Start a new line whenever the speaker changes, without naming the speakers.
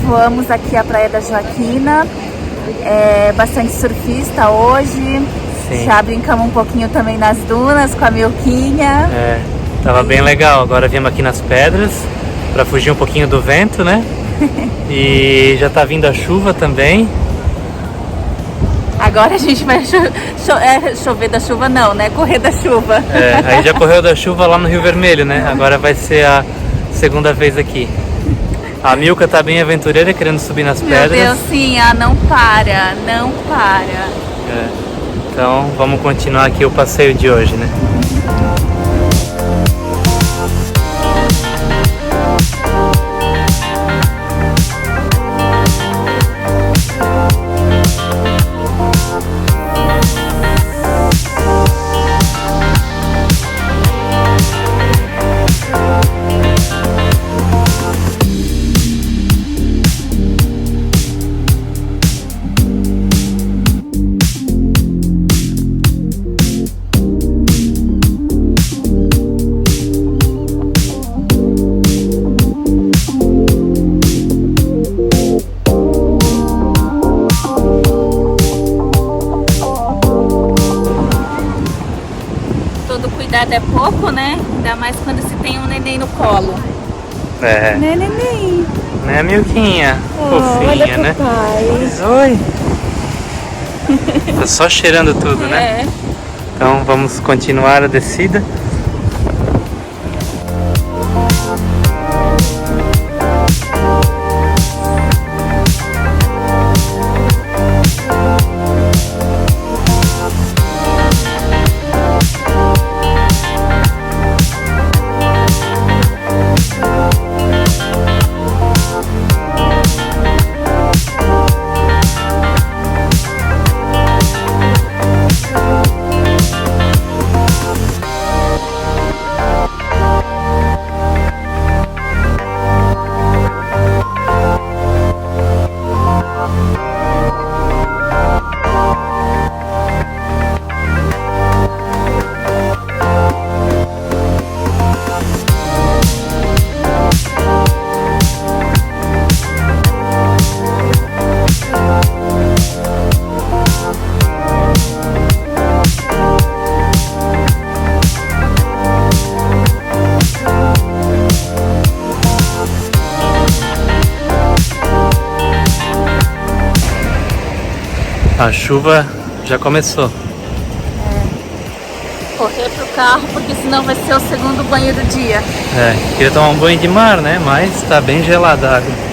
sobrevoamos aqui a Praia da Joaquina. Bastante surfista hoje.
Sim.
Já brincamos um pouquinho também nas dunas com a Milquinha.
Tava bem legal. Agora viemos aqui nas pedras para fugir um pouquinho do vento, né? E já tá vindo a chuva também.
Agora a gente vai chover da chuva não, né? Correr da chuva.
Aí já correu da chuva lá no Rio Vermelho, né? Agora vai ser a segunda vez aqui. A Milka tá bem aventureira, querendo subir nas pedras.
Meu Deus, sim, não para, não para.
Então vamos continuar aqui o passeio de hoje, né?
Cuidado é pouco, né? Ainda mais quando se tem um neném no colo.
Né,
neném?
Né, Milquinha? Fofinha,
olha
né?
Pai.
Oi! Tá só cheirando tudo, né? Então vamos continuar a descida. A chuva já começou.
Correr pro carro, porque senão vai ser o segundo banho do dia.
Queria tomar um banho de mar, né? Mas tá bem gelada a água.